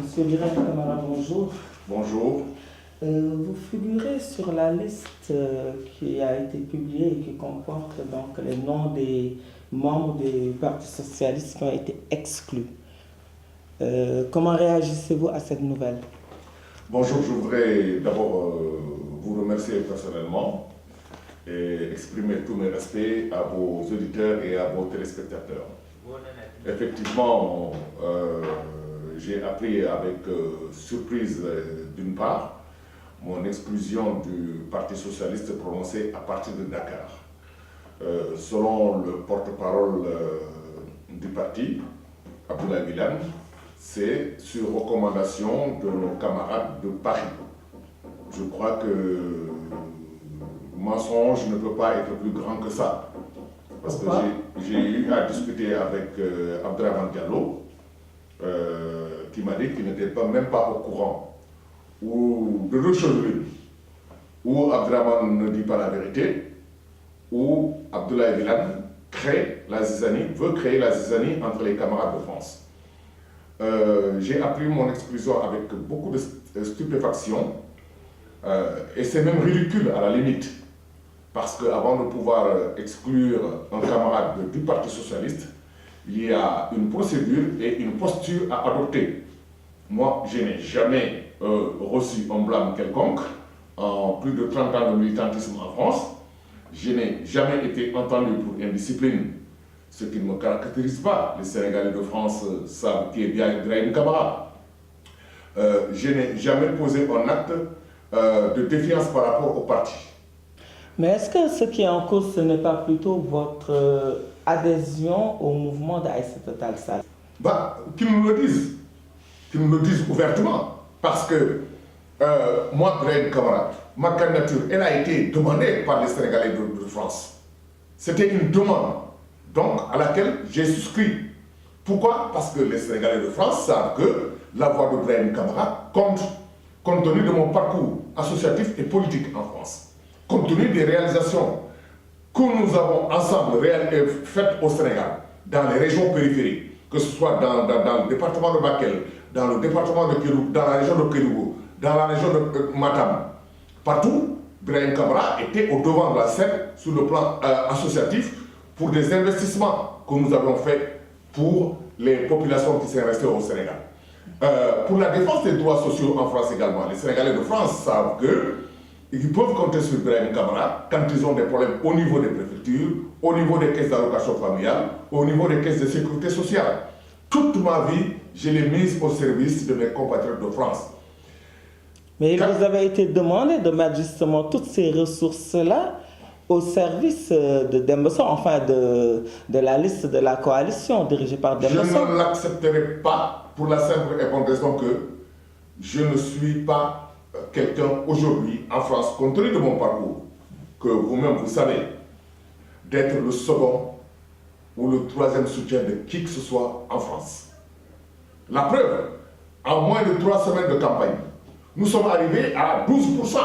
Monsieur Birel Camara, bonjour. Bonjour. Vous figurez sur la liste qui a été publiée et qui comporte donc les noms des membres du Parti socialiste qui ont été exclus. Comment réagissez-vous à cette nouvelle? Bonjour, je voudrais d'abord vous remercier personnellement et exprimer tous mes respects à vos auditeurs et à vos téléspectateurs. Effectivement, j'ai appris avec surprise d'une part mon exclusion du Parti socialiste prononcée à partir de Dakar. Selon le porte-parole du parti, Abdoulaye Wilane, c'est sur recommandation de nos camarades de Paris. Je crois que le mensonge ne peut pas être plus grand que ça. Parce que j'ai eu à discuter avec Abdraman Diallo, qui m'a dit qu'il n'était même pas au courant, ou de deux choses l'une, ou Abdraman ne dit pas la vérité, ou Abdoulaye Wilane veut créer la zizanie entre les camarades de France. J'ai appris mon exclusion avec beaucoup de stupéfaction, et c'est même ridicule à la limite. Parce qu'avant de pouvoir exclure un camarade du Parti socialiste, il y a une procédure et une posture à adopter. Moi, je n'ai jamais reçu un blâme quelconque en plus de 30 ans de militantisme en France. Je n'ai jamais été entendu pour indiscipline, ce qui ne me caractérise pas. Les Sénégalais de France savent qui est bien Ibrahim Camara. Je n'ai jamais posé un acte de défiance par rapport au parti. Mais est-ce que ce qui est en cause, ce n'est pas plutôt votre adhésion au mouvement d'Aïssata Tall Sall? Qu'ils nous le disent ouvertement. Parce que moi, Ibrahim Camara, ma candidature, elle a été demandée par les Sénégalais de France. C'était une demande, donc, à laquelle j'ai souscrit. Pourquoi? Parce que les Sénégalais de France savent que la voix de Ibrahim Camara compte, compte tenu de mon parcours associatif et politique en France. Compte tenu des réalisations que nous avons ensemble faites au Sénégal, dans les régions périphériques, que ce soit dans le département de Bakel, dans le département de Kédougou, dans la région de Kédougou, dans la région de Matam, partout, Ibrahim Camara était au devant de la scène sur le plan associatif pour des investissements que nous avons faits pour les populations qui sont restées au Sénégal. Pour la défense des droits sociaux en France également, les Sénégalais de France savent qu'ils peuvent compter sur Ibrahim Camara quand ils ont des problèmes au niveau des préfectures, au niveau des caisses d'allocation familiale, au niveau des caisses de sécurité sociale. Toute ma vie, je l'ai mise au service de mes compatriotes de France. Mais vous avez été demandé de mettre justement toutes ces ressources-là au service de Dembossor, enfin de la liste de la coalition dirigée par Dembossor. Je ne l'accepterai pas pour la simple et bonne raison que je ne suis pas quelqu'un aujourd'hui en France, compte tenu de mon parcours, que vous-même vous savez, d'être le second ou le troisième soutien de qui que ce soit en France. La preuve, en moins de 3 semaines de campagne, nous sommes arrivés à 12%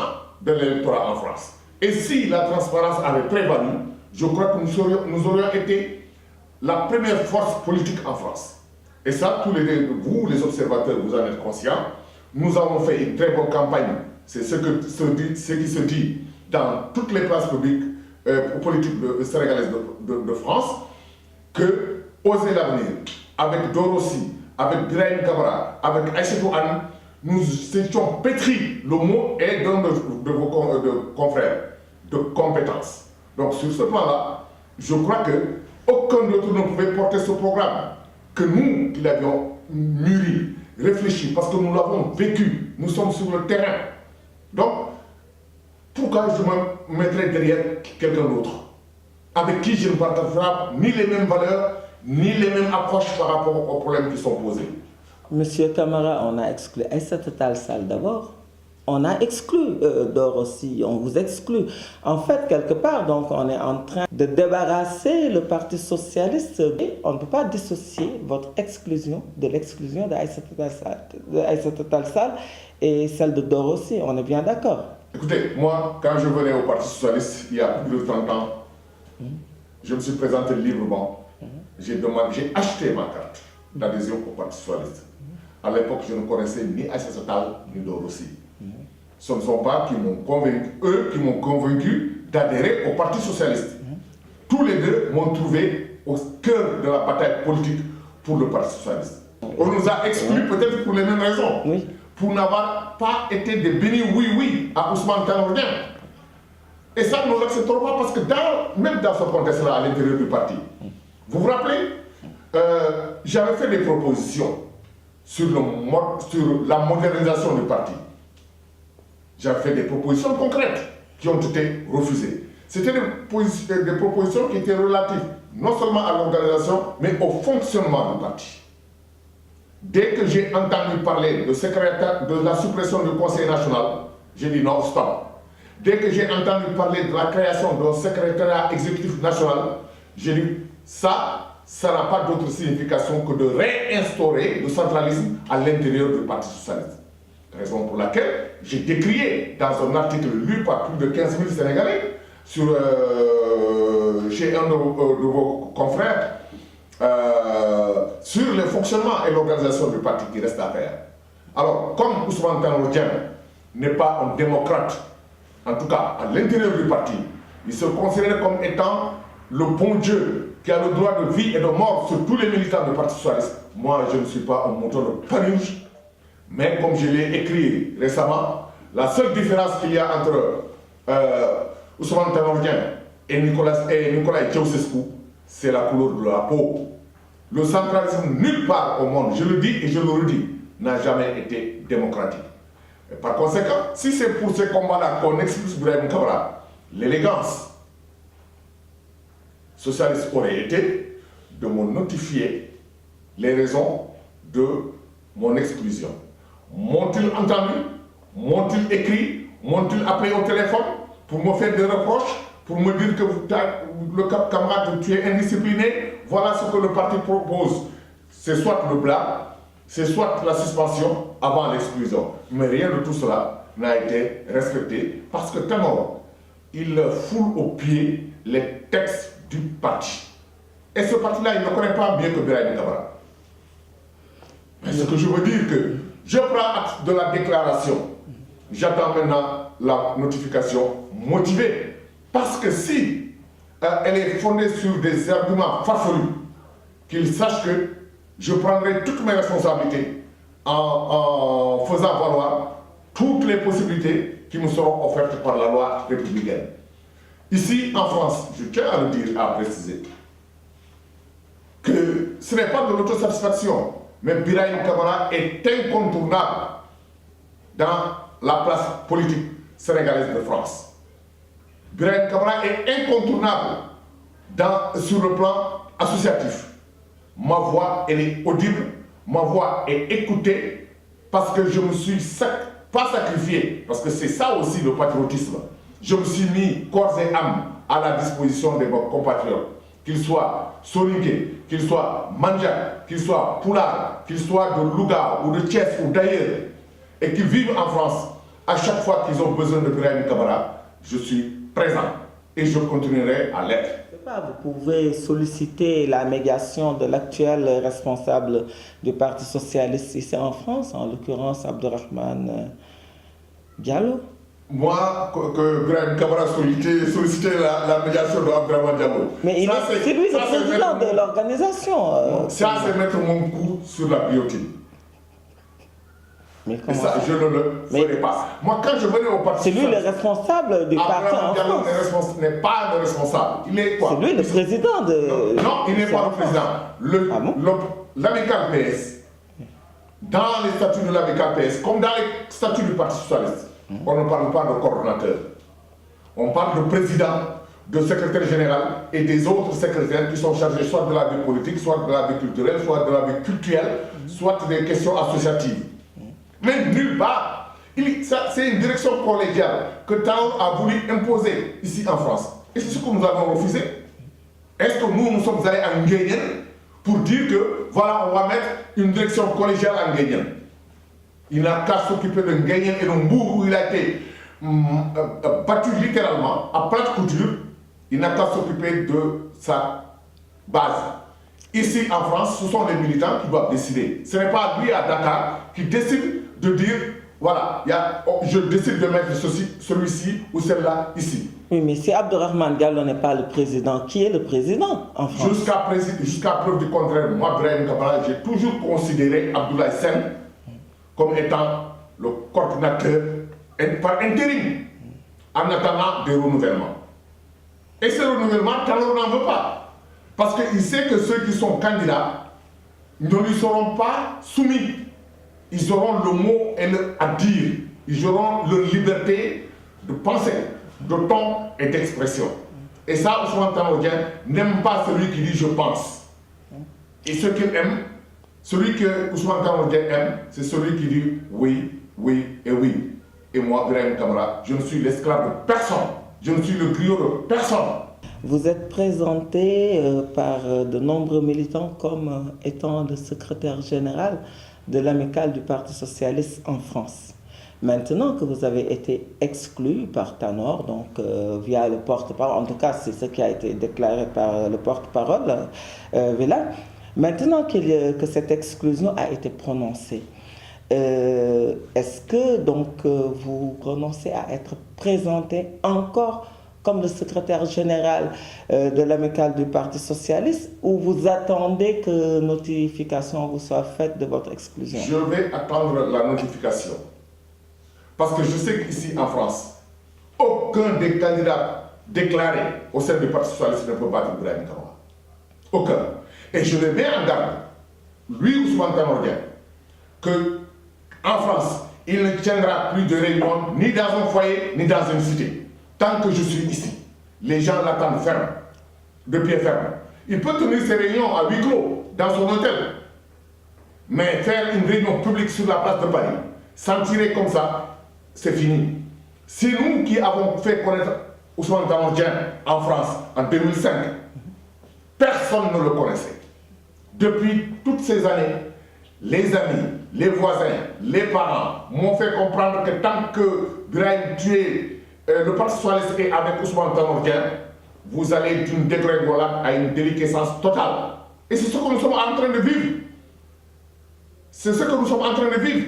de l'électorat en France. Et si la transparence avait prévalu, je crois que nous aurions été la première force politique en France. Et ça, vous, les observateurs, vous en êtes conscients. Nous avons fait une très bonne campagne. C'est ce qui se dit dans toutes les places publiques politiques sénégalaises de France, que Oser l'avenir, avec Dorossi, avec Ibrahim Camara, avec Aïssatou Anne, nous étions pétris, le mot est d'un de vos confrères, de compétences. Donc sur ce plan-là, je crois qu'aucun d'autre ne pouvait porter ce programme que nous, qui l'avions mûri, réfléchi, parce que nous l'avons vécu, nous sommes sur le terrain. Donc, pourquoi je me mettrais derrière quelqu'un d'autre, avec qui je ne partagerai ni les mêmes valeurs, ni les mêmes approches par rapport aux problèmes qui sont posés? Monsieur Camara, on a exclu Aïssata Tall Sall d'abord. On a exclu Dorossi, on vous exclut. En fait, quelque part, donc, on est en train de débarrasser le Parti socialiste. On ne peut pas dissocier votre exclusion de l'exclusion d'Aïssata Tall Sall et celle de Dorossi. On est bien d'accord. Écoutez, moi, quand je venais au Parti socialiste, il y a plus de 30 ans, je me suis présenté librement. J'ai acheté ma carte d'adhésion au Parti socialiste. À l'époque, je ne connaissais ni Aïssata Tall ni Doro Sy. Ce ne sont pas eux qui m'ont convaincu d'adhérer au Parti socialiste. Tous les deux m'ont trouvé au cœur de la bataille politique pour le Parti socialiste. On nous a exclus peut-être pour les mêmes raisons. Oui. Pour n'avoir pas été des bénis oui-oui à Ousmane Tanor Dieng. Et ça, nous ne l'accepterons pas parce que même dans ce contexte-là, à l'intérieur du parti, vous vous rappelez, j'avais fait des propositions sur la modernisation du parti. J'avais fait des propositions concrètes qui ont été refusées. C'était des propositions qui étaient relatives non seulement à l'organisation, mais au fonctionnement du parti. Dès que j'ai entendu parler de la suppression du Conseil national, j'ai dit non, stop. Dès que j'ai entendu parler de la création d'un secrétariat exécutif national, j'ai dit ça n'a pas d'autre signification que de réinstaurer le centralisme à l'intérieur du Parti socialiste. Raison pour laquelle j'ai décrié dans un article lu par plus de 15 000 Sénégalais chez un de vos confrères sur le fonctionnement et l'organisation du parti qui reste à faire. Alors, comme Ousmane Tanor Dieng n'est pas un démocrate, en tout cas à l'intérieur du parti, il se considère comme étant le bon Dieu qui a le droit de vie et de mort sur tous les militants du Parti socialiste. Moi, je ne suis pas un mouton de Panurge, mais comme je l'ai écrit récemment, la seule différence qu'il y a entre Ousmane Tanor Dieng et Nicolas Ceausescu, c'est la couleur de la peau. Le centralisme, nulle part au monde, je le dis et je le redis, n'a jamais été démocratique. Et par conséquent, si c'est pour ces combats-là qu'on expulse Ibrahim Kabara, l'élégance socialiste aurait été de me notifier les raisons de mon exclusion. M'ont-ils entendu? M'ont-ils écrit? M'ont-ils appelé au téléphone pour me faire des reproches? Pour me dire que le camarade, tu es indiscipliné? Voilà ce que le parti propose. C'est soit le blâme, c'est soit la suspension avant l'exclusion. Mais rien de tout cela n'a été respecté parce que Tanor, il foule au pied les textes du parti. Et ce parti-là, il ne connaît pas mieux que Ibrahim Kabara. Mais ce que je veux dire que je prends acte de la déclaration. J'attends maintenant la notification motivée. Parce que si elle est fondée sur des arguments farfelus, qu'il sache que je prendrai toutes mes responsabilités en faisant valoir toutes les possibilités qui me seront offertes par la loi républicaine. Ici, en France, je tiens à le dire, à préciser, que ce n'est pas de l'autosatisfaction, mais Ibrahim Kabara est incontournable dans la place politique sénégalaise de France. Ibrahim Kabara est incontournable sur le plan associatif. Ma voix, elle est audible, ma voix est écoutée parce que je me suis pas sacrifié, parce que c'est ça aussi le patriotisme. Je me suis mis corps et âme à la disposition de mes compatriotes, qu'ils soient Soninké, qu'ils soient Mandjak, qu'ils soient Poulard, qu'ils soient de Louga ou de Thiès ou d'ailleurs, et qui vivent en France. À chaque fois qu'ils ont besoin de Ibrahim Kabara, je suis présent et je continuerai à l'être. Vous pouvez solliciter la médiation de l'actuel responsable du Parti socialiste ici en France, en l'occurrence Abdourahmane Diallo. Moi, que Ibrahim Kabara sollicitait la médiation de Abdourahmane Diallo. Mais c'est lui le président de l'organisation. Ça, c'est mettre mon coup sur la guillotine. Mais et ça, je ne le ferai pas. Moi, quand je venais au parti... C'est lui le responsable du parti en France. Il n'est pas le responsable. Il est quoi? C'est lui le président de... Non, il n'est pas le président. L'amical PS, dans les statuts de l'amical PS, comme dans les statuts du Parti socialiste, on ne parle pas de coordonnateur. On parle de président, de secrétaire général et des autres secrétaires qui sont chargés soit de la vie politique, soit de la vie culturelle, soit de la vie culturelle, soit des questions associatives. Mais nulle part. C'est une direction collégiale que Tanor a voulu imposer ici en France. Et c'est ce que nous avons refusé. Est-ce que nous sommes allés en Guénienne pour dire que, voilà, on va mettre une direction collégiale en Guénienne? Il n'a qu'à s'occuper d'un Guénienne et d'un bourg où il a été battu littéralement à plate couture. Il n'a qu'à s'occuper de sa base. Ici en France, ce sont les militants qui doivent décider. Ce n'est pas lui à Dakar qui décide de dire, voilà, je décide de mettre celui-ci ou celle-là ici. Oui, mais si Abdourahmane Diallo n'est pas le président, qui est le président en France? Jusqu'à preuve du contraire, moi, Brahim Kamara, j'ai toujours considéré Abdoulaye Sen comme étant le coordinateur par intérim en attendant des renouvellements. Et ce renouvellement, Talon n'en veut pas. Parce qu'il sait que ceux qui sont candidats ne lui seront pas soumis. Ils auront le mot à dire. Ils auront leur liberté de penser, de ton et d'expression. Et ça, Ousmane Tanor Dieng n'aime pas celui qui dit « je pense ». Et ce qu'il aime, celui que Ousmane Tanor Dieng aime, c'est celui qui dit « oui, oui et oui ». Et moi, Brahim Kamara, je ne suis l'esclave de personne. Je ne suis le griot de personne. Vous êtes présenté par de nombreux militants comme étant le secrétaire général de l'amicale du Parti socialiste en France. Maintenant que vous avez été exclu par Tanor, donc via le porte-parole, en tout cas c'est ce qui a été déclaré par le porte-parole, Vela, maintenant que cette exclusion a été prononcée, est-ce que donc vous renoncez à être présenté encore comme le secrétaire général de l'amicale du Parti socialiste, ou vous attendez que notification vous soit faite de votre exclusion? Je vais attendre la notification. Parce que je sais qu'ici en France, aucun des candidats déclarés au sein du Parti socialiste ne peut battre Brahim Kamara. Aucun. Et je le mets en garde, lui Ousmane Tanor Dieng, qu'en France, il ne tiendra plus de réunion ni dans un foyer, ni dans une cité. Tant que je suis ici, les gens l'attendent ferme, de pied ferme. Il peut tenir ses réunions à huis clos, dans son hôtel. Mais faire une réunion publique sur la place de Paris, s'en tirer comme ça, c'est fini. C'est nous qui avons fait connaître Ousmane Tanor Dieng en France en 2005. Personne ne le connaissait. Depuis toutes ces années, les amis, les voisins, les parents m'ont fait comprendre que tant que Brahim tuait le Parti socialiste est avec Ousmane Tanor Dieng, vous allez d'une dégringolade à une déliquescence totale. Et c'est ce que nous sommes en train de vivre. C'est ce que nous sommes en train de vivre.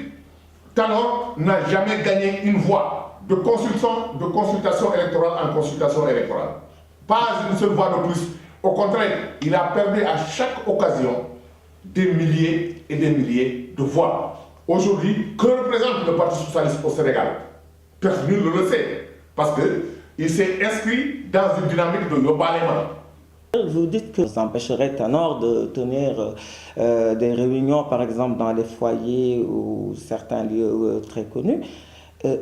Tanor n'a jamais gagné une voix de consultation électorale en consultation électorale. Pas une seule voix de plus. Au contraire, il a perdu à chaque occasion des milliers et des milliers de voix. Aujourd'hui, que représente le Parti socialiste au Sénégal? Personne ne le sait. Parce qu'il s'est inscrit dans une dynamique de Yobalema. Vous dites que ça empêcherait Tanor de tenir des réunions, par exemple, dans les foyers ou certains lieux très connus.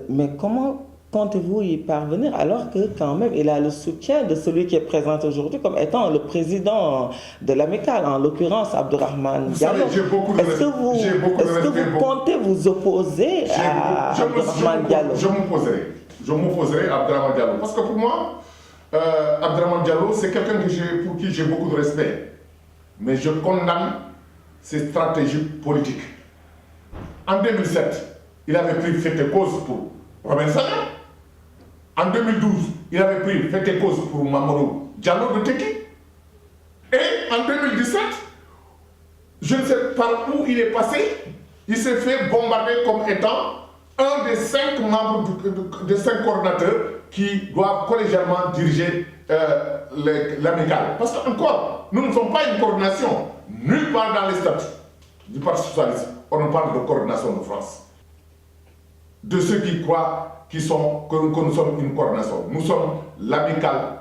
Mais comment comptez-vous y parvenir alors que, quand même, il a le soutien de celui qui est présent aujourd'hui comme étant le président de l'amicale, en l'occurrence Abdourahmane Diallo? Est-ce que vous comptez vous opposer à Abdourahmane Diallo? Je m'opposerai à Abdourahmane Diallo. Parce que pour moi, Abdourahmane Diallo, c'est quelqu'un pour qui j'ai beaucoup de respect. Mais je condamne ses stratégies politiques. En 2007, il avait pris fait et cause pour Robert Sagna. En 2012, il avait pris fait et cause pour Mamadou Diallo de Teki. Et en 2017, je ne sais par où il est passé, il s'est fait bombarder comme étant un des 5 membres des 5 coordinateurs qui doivent collégialement diriger l'amicale. Parce qu'encore, nous ne sommes pas une coordination. Nulle part dans les statuts du Parti socialiste, on ne parle de coordination de France. De ceux qui croient que nous sommes une coordination. Nous sommes l'amicale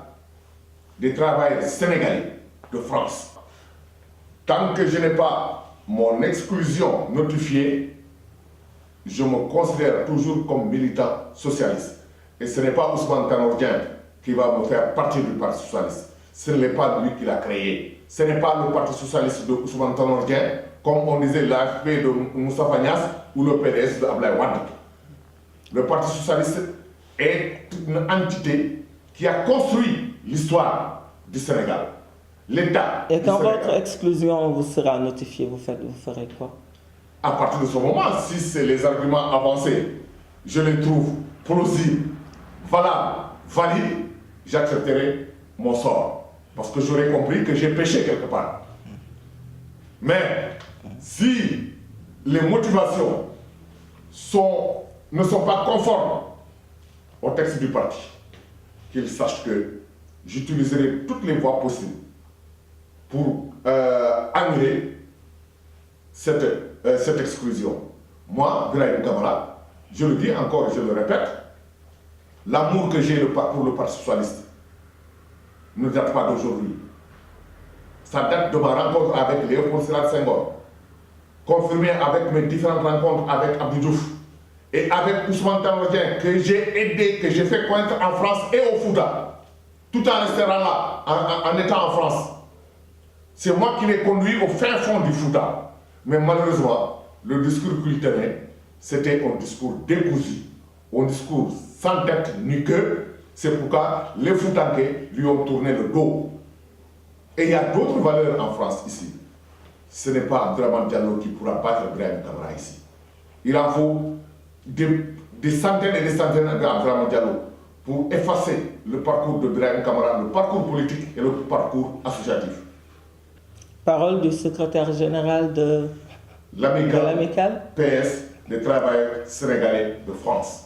des travailleurs sénégalais de France. Tant que je n'ai pas mon exclusion notifiée, je me considère toujours comme militant socialiste. Et ce n'est pas Ousmane Tanor Dieng qui va me faire partie du Parti socialiste. Ce n'est pas lui qui l'a créé. Ce n'est pas le Parti socialiste de Ousmane Tanor Dieng, comme on disait l'AFP de Moustapha Niasse ou le PDS de Abdoulaye Wade. Le Parti socialiste est une entité qui a construit l'histoire du Sénégal. L'État. Et quand votre exclusion vous sera notifiée, vous ferez quoi? À partir de ce moment, si c'est les arguments avancés, je les trouve plausibles, valables, valides, j'accepterai mon sort. Parce que j'aurais compris que j'ai péché quelque part. Mais si les motivations ne sont pas conformes au texte du parti, qu'il sache que j'utiliserai toutes les voies possibles pour annuler cette exclusion. Moi, Birahim Kamara, je le dis encore et je le répète, l'amour que j'ai pour le Parti socialiste ne date pas d'aujourd'hui. Ça date de ma rencontre avec Léopold Sédar Senghor, confirmée avec mes différentes rencontres avec Abdou Diouf et avec Ousmane Tanor Dieng, que j'ai aidé, que j'ai fait connaître en France et au Fouta, tout en restant là, en étant en France. C'est moi qui l'ai conduit au fin fond du Fouta. Mais malheureusement, le discours qu'il tenait, c'était un discours décousu, un discours sans tête ni queue. C'est pourquoi les Foutanké lui ont tourné le dos. Et il y a d'autres valeurs en France ici. Ce n'est pas Abdourahmane Diallo qui pourra battre Birahim Kamara ici. Il en faut des centaines et des centaines d'Abdourahmane Diallo pour effacer le parcours de Birahim Kamara, le parcours politique et le parcours associatif. Parole du secrétaire général de l'Amicale PS, des travailleurs sénégalais de France.